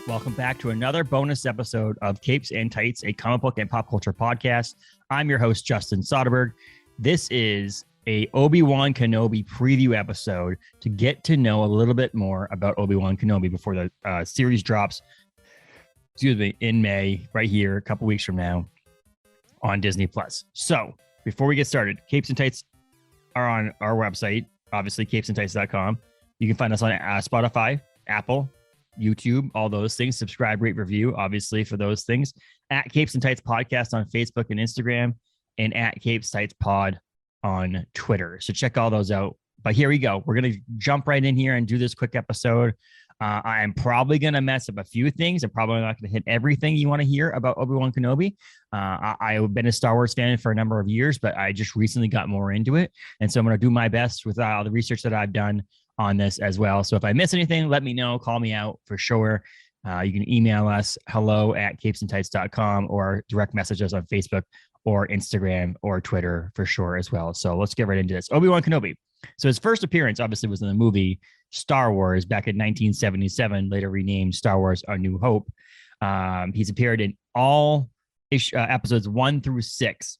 Welcome back to another bonus episode of Capes and Tights, a comic book and pop culture podcast. I'm your host, Justin Soderberg. This is a Obi-Wan Kenobi preview episode to get to know a little bit more about Obi-Wan Kenobi before the series drops, in May, right here, a couple weeks from now on Disney+. So before we get started, Capes and Tights are on our website, obviously capesandtights.com. You can find us on Spotify, Apple, YouTube, all those things. Subscribe, rate, review, obviously, for those things. At Capes and Tights Podcast on Facebook and Instagram, and at Capes Tights Pod on Twitter. So check all those out. But here we go. We're going to jump right in here and do this quick episode. I am probably going to mess up a few things. I'm probably not going to hit everything you want to hear about Obi-Wan Kenobi. I've been a Star Wars fan for a number of years, but I just recently got more into it. And so I'm going to do my best with all the research that I've done on this as well. So if I miss anything, let me know, call me out for sure. You can email us hello@capesandtights.com or direct message us on Facebook or Instagram or Twitter for sure as well. So let's get right into this. Obi-Wan Kenobi. So his first appearance obviously was in the movie Star Wars back in 1977, later renamed Star Wars A New Hope. He's appeared in all episodes 1 through 6.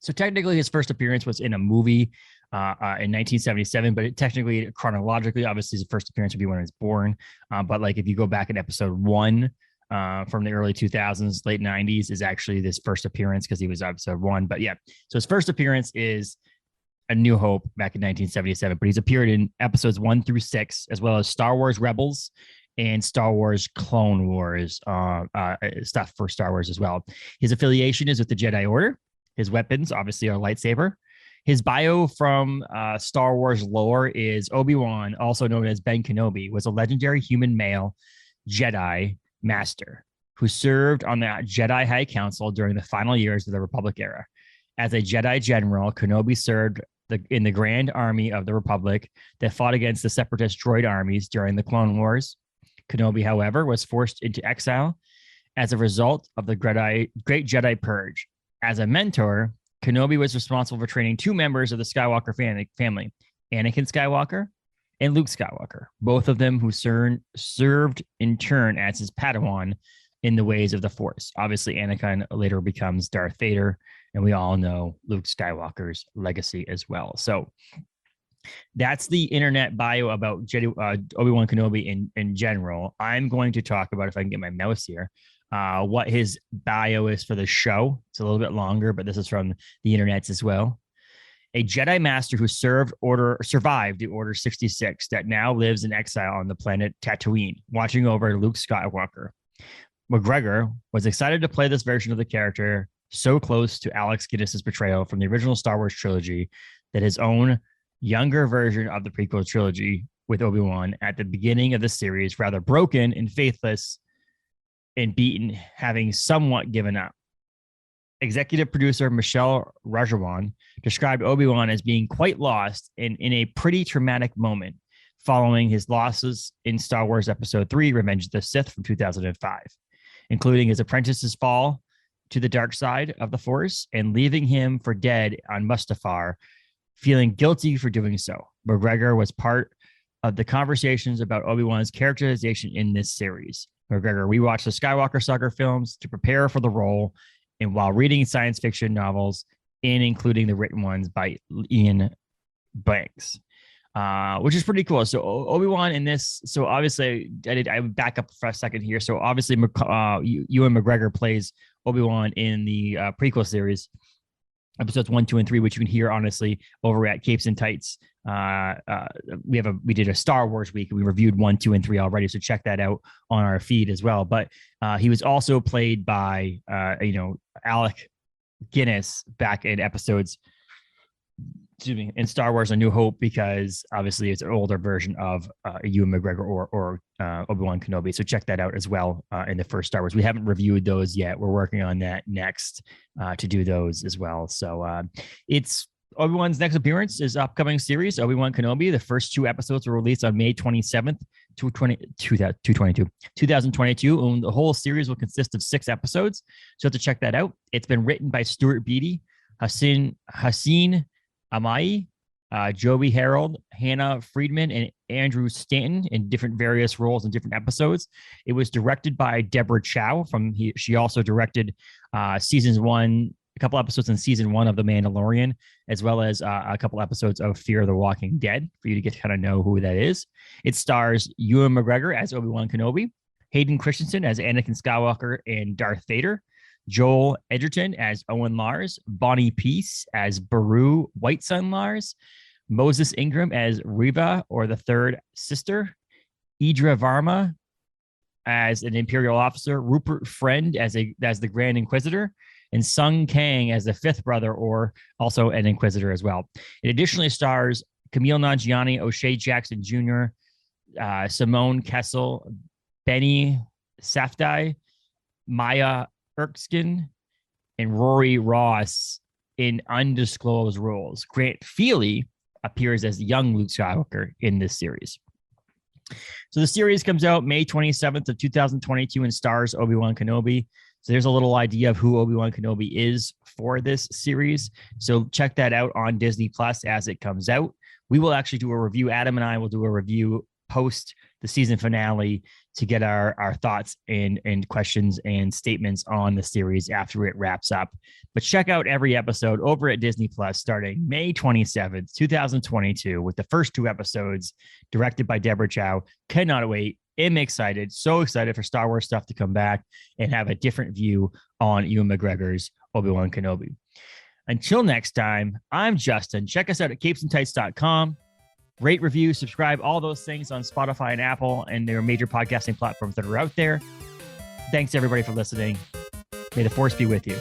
So technically his first appearance was in a movie in 1977, but technically, chronologically, obviously his first appearance would be when he was born. But like if you go back in episode 1 from the early 2000s, late 90s is actually this first appearance because he was episode 1. But yeah, so his first appearance is A New Hope back in 1977, but he's appeared in episodes 1 through 6, as well as Star Wars Rebels and Star Wars Clone Wars stuff for Star Wars as well. His affiliation is with the Jedi Order. His weapons obviously are lightsaber. His bio from Star Wars lore is Obi-Wan, also known as Ben Kenobi, was a legendary human male Jedi master who served on the Jedi High Council during the final years of the Republic era. As a Jedi general, Kenobi served in the Grand Army of the Republic that fought against the separatist droid armies during the Clone Wars. Kenobi, however, was forced into exile as a result of the Great Jedi Purge. As a mentor, Kenobi was responsible for training 2 members of the Skywalker family, Anakin Skywalker and Luke Skywalker, both of them who served in turn as his Padawan in the ways of the Force. Obviously, Anakin later becomes Darth Vader, and we all know Luke Skywalker's legacy as well. So that's the internet bio about Obi-Wan Kenobi in general. I'm going to talk about, if I can get my mouse here, what his bio is for the show. It's a little bit longer, but this is from the internets as well. A Jedi Master who survived the Order 66 that now lives in exile on the planet Tatooine, watching over Luke Skywalker. McGregor was excited to play this version of the character, so close to Alex Guinness's portrayal from the original Star Wars trilogy, that his own younger version of the prequel trilogy with Obi-Wan at the beginning of the series, rather broken and faithless and beaten, having somewhat given up. Executive producer Michelle Rajawan described Obi-Wan as being quite lost and in a pretty traumatic moment following his losses in Star Wars Episode 3, Revenge of the Sith from 2005, including his apprentice's fall to the dark side of the Force and leaving him for dead on Mustafar, feeling guilty for doing so. McGregor was part of the conversations about Obi-Wan's characterization in this series. McGregor rewatched the Skywalker saga films to prepare for the role, and while reading science fiction novels, including the written ones by Ian Banks, which is pretty cool. So Obi-Wan in this, so obviously I would back up for a second here. So obviously Ewan McGregor plays Obi-Wan in the prequel series, episodes 1, 2, and 3, which you can hear honestly over at Capes and Tights. We did a Star Wars week. We reviewed 1, 2, and 3 already, so check that out on our feed as well. But he was also played by Alec Guinness back in episodes, in Star Wars A New Hope, because obviously it's an older version of Ewan McGregor or Obi-Wan Kenobi. So check that out as well in the first Star Wars. We haven't reviewed those yet. We're working on that next to do those as well. So it's Obi-Wan's next appearance is upcoming series, Obi-Wan Kenobi. The first 2 episodes were released on May 27th, 2022. And the whole series will consist of 6 episodes. So you have to check that out. It's been written by Stuart Beattie, Hassan Amai, Joby Harold, Hannah Friedman, and Andrew Stanton in different various roles in different episodes. It was directed by Deborah Chow. She also directed seasons one, a couple episodes in season one of The Mandalorian, as well as a couple episodes of Fear the Walking Dead, for you to get to kind of know who that is. It stars Ewan McGregor as Obi-Wan Kenobi, Hayden Christensen as Anakin Skywalker and Darth Vader, Joel Edgerton as Owen Lars, Bonnie Peace as Beru White Sun Lars, Moses Ingram as Riva, or the third sister, Idra Varma as an Imperial officer, Rupert Friend as the Grand Inquisitor, and Sung Kang as the fifth brother, or also an Inquisitor as well. It additionally stars Camille Nanjiani, O'Shea Jackson Jr., Simone Kessel, Benny Safdie, Maya Erskine, and Rory Ross in undisclosed roles. Grant Feely appears as young Luke Skywalker in this series. So the series comes out May 27th of 2022 and stars Obi-Wan Kenobi. So there's a little idea of who Obi-Wan Kenobi is for this series. So check that out on Disney Plus as it comes out. We will actually do a review. Adam and I will do a review post the season finale to get our thoughts and questions and statements on the series after it wraps up. But check out every episode over at Disney Plus starting May 27th, 2022, with the first two episodes directed by Deborah Chow. Cannot wait. I'm excited. So excited for Star Wars stuff to come back and have a different view on Ewan McGregor's Obi-Wan Kenobi. Until next time, I'm Justin. Check us out at capesandtights.com. Rate, review, subscribe, all those things on Spotify and Apple and their major podcasting platforms that are out there. Thanks, everybody, for listening. May the Force be with you.